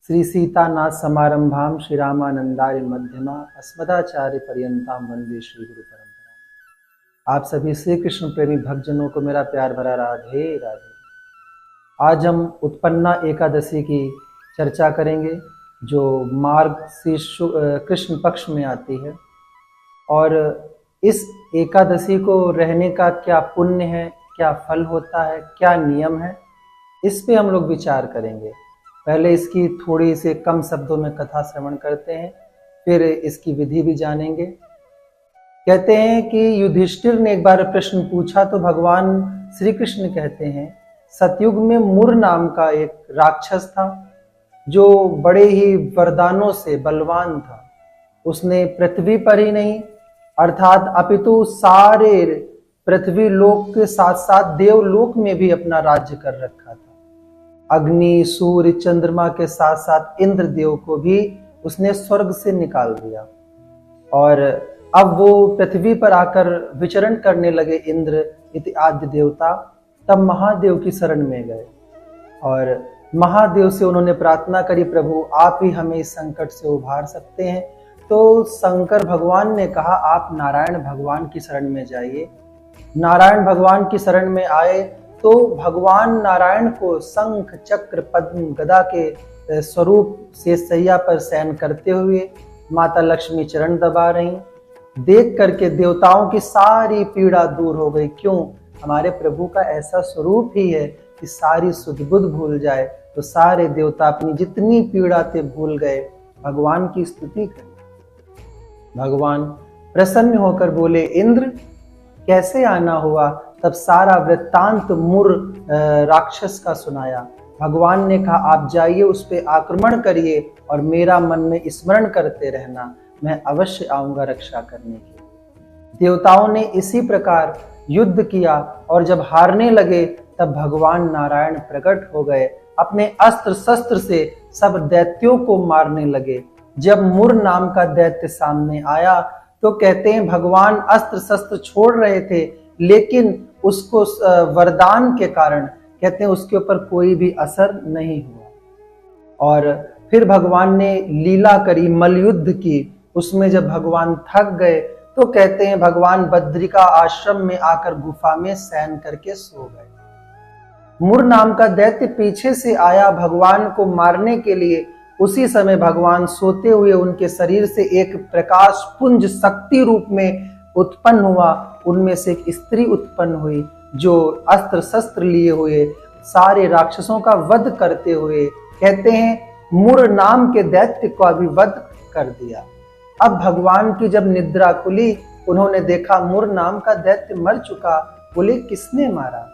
श्री सीतानाथ समारंभाम श्री रामानंदार्य मध्यमा अस्मदाचार्य पर्यंताम वंदे श्री गुरु परंपरा। आप सभी श्री कृष्ण प्रेमी भक्तजनों को मेरा प्यार भरा राधे राधे। आज हम उत्पन्ना एकादशी की चर्चा करेंगे जो मार्ग श्री कृष्ण पक्ष में आती है, और इस एकादशी को रहने का क्या पुण्य है, क्या फल होता है, क्या नियम है, इस पे हम लोग विचार करेंगे। पहले इसकी थोड़ी से कम शब्दों में कथा श्रवण करते हैं, फिर इसकी विधि भी जानेंगे। कहते हैं कि युधिष्ठिर ने एक बार प्रश्न पूछा तो भगवान श्री कृष्ण कहते हैं, सतयुग में मुर नाम का एक राक्षस था जो बड़े ही वरदानों से बलवान था। उसने पृथ्वी पर ही नहीं अर्थात अपितु सारे पृथ्वी लोक के साथ साथ देवलोक में भी अपना राज्य कर रखा था। अग्नि, सूर्य, चंद्रमा के साथ साथ इंद्र देव को भी उसने स्वर्ग से निकाल दिया, और अब वो पृथ्वी पर आकर विचरण करने लगे इंद्र इति आद्य देवता। तब महादेव की शरण में गए और महादेव से उन्होंने प्रार्थना करी, प्रभु आप ही हमें इस संकट से उभार सकते हैं। तो शंकर भगवान ने कहा, आप नारायण भगवान की शरण में जाइए। नारायण भगवान की शरण में आए तो भगवान नारायण को शंख, चक्र, पद्म, गदा के स्वरूप से सैया पर शयन करते हुए माता लक्ष्मी चरण दबा रही। देख करके देवताओं की सारी पीड़ा दूर हो गई। क्यों? हमारे प्रभु का ऐसा स्वरूप ही है कि सारी सुध बुध भूल जाए तो सारे देवता अपनी जितनी पीड़ा थे भूल गए। भगवान की स्तुति करें। भगवान प्रसन्न होकर बोले, इंद्र कैसे आना हुआ? तब सारा वृत्तांत मुर राक्षस का सुनाया। भगवान ने कहा, आप जाइए, उस पे आक्रमण करिए और मेरा मन में स्मरण करते रहना, मैं अवश्य आऊंगा रक्षा करने के लिए। देवताओं ने इसी प्रकार युद्ध किया और जब हारने लगे तब भगवान नारायण प्रकट हो गए। अपने अस्त्र शस्त्र से सब दैत्यों को मारने लगे। जब मुर नाम का दैत्य सामने आया तो कहते हैं भगवान अस्त्र शस्त्र छोड़ रहे थे, लेकिन उसको वरदान के कारण कहते हैं उसके ऊपर कोई भी असर नहीं हुआ। और फिर भगवान ने लीला करी, मलयुद्ध की। उसमें जब भगवान थक गए तो कहते हैं भगवान बद्रिका आश्रम में आकर गुफा में शयन करके सो गए। मुर नाम का दैत्य पीछे से आया भगवान को मारने के लिए। उसी समय भगवान सोते हुए उनके शरीर से एक प्रकाश पुंज शक्ति रूप में उत्पन्न हुआ। उनमें से एक स्त्री उत्पन्न हुई जो अस्त्र शस्त्र लिए हुए सारे राक्षसों का वध करते हुए कहते हैं मुर नाम के दैत्य को भी वध कर दिया। अब भगवान की जब निद्रा खुली, उन्होंने देखा मुर नाम का दैत्य मर चुका। बोले, किसने मारा?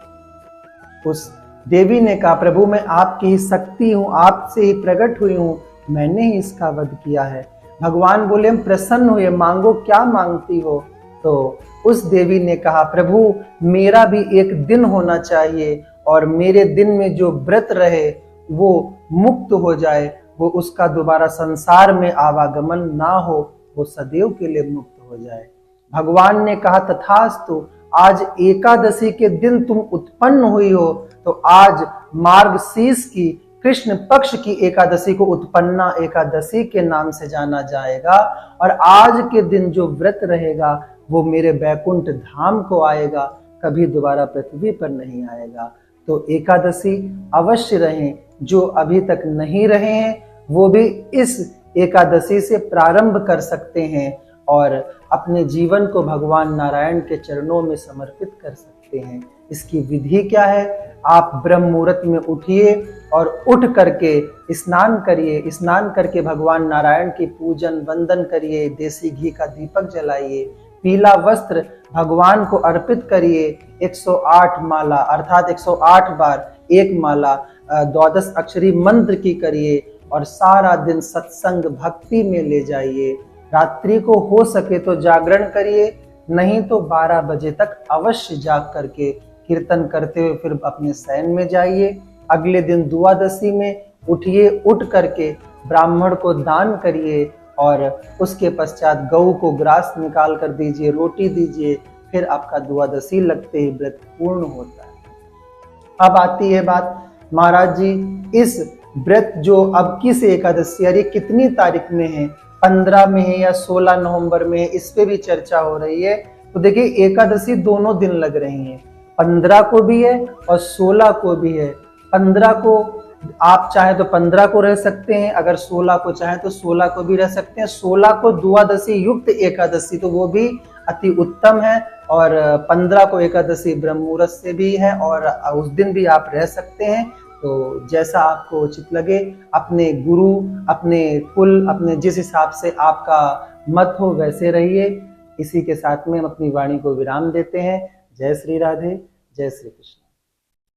उस देवी ने कहा, प्रभु मैं आपकी ही शक्ति हूँ, आपसे ही प्रकट हुई हूँ, मैंने ही इसका वध किया है। भगवान बोले, हम प्रसन्न हुए, मांगो क्या मांगती हो? तो उस देवी ने कहा, प्रभु मेरा भी एक दिन होना चाहिए और मेरे दिन में जो व्रत रहे वो मुक्त हो जाए, वो उसका दोबारा संसार में आवागमन ना हो, वो सदैव के लिए मुक्त हो जाए। भगवान ने कहा, तथास्तु, आज एकादशी के दिन तुम उत्पन्न हुई हो तो आज मार्गशीर्ष की कृष्ण पक्ष की एकादशी को उत्पन्ना एकादशी के नाम से जाना जाएगा, और आज के दिन जो व्रत रहेगा वो मेरे बैकुंठ धाम को आएगा, कभी दोबारा पृथ्वी पर नहीं आएगा। तो एकादशी अवश्य रहें। जो अभी तक नहीं रहे हैं वो भी इस एकादशी से प्रारंभ कर सकते हैं और अपने जीवन को भगवान नारायण के चरणों में समर्पित कर सकते हैं। इसकी विधि क्या है? आप ब्रह्म मुहूर्त में उठिए और उठ करके स्नान करिए। स्नान करके भगवान नारायण की पूजन वंदन करिए, देसी घी का दीपक जलाइए, पीला वस्त्र भगवान को अर्पित करिए, 108 माला अर्थात 108 बार एक माला 12 अक्षरी मंत्र की करिए और सारा दिन सत्संग भक्ति में ले जाइए। रात्रि को हो सके तो जागरण करिए, नहीं तो 12 बजे तक अवश्य जाग करके कीर्तन करते हुए फिर अपने शयन में जाइए। अगले दिन द्वादशी में उठिए, उठ करके ब्राह्मण को दान करिए और उसके पश्चात गऊ को ग्रास निकाल कर दीजिए, रोटी दीजिए, फिर आपका द्वादशी लगते ही व्रत पूर्ण होता है। अब आती है बात, महाराज जी इस व्रत जो अब किस एकादशी, और ये कितनी तारीख में है, 15 में है या 16 नवंबर में है, इस पे भी चर्चा हो रही है। तो देखिए एकादशी दोनों दिन लग रही है, 15 को भी है और 16 को भी है। 15 को आप चाहे तो 15 को रह सकते हैं, अगर 16 को चाहे तो 16 को भी रह सकते हैं। 16 को द्वादशी युक्त एकादशी, तो वो भी अति उत्तम है। और 15 को एकादशी ब्रह्म मुहूर्त से भी है, और उस दिन भी आप रह सकते हैं। तो जैसा आपको उचित लगे, अपने गुरु, अपने कुल, अपने जिस हिसाब से आपका मत हो वैसे रहिए। इसी के साथ में हम अपनी वाणी को विराम देते हैं। जय श्री राधे, जय श्री कृष्ण।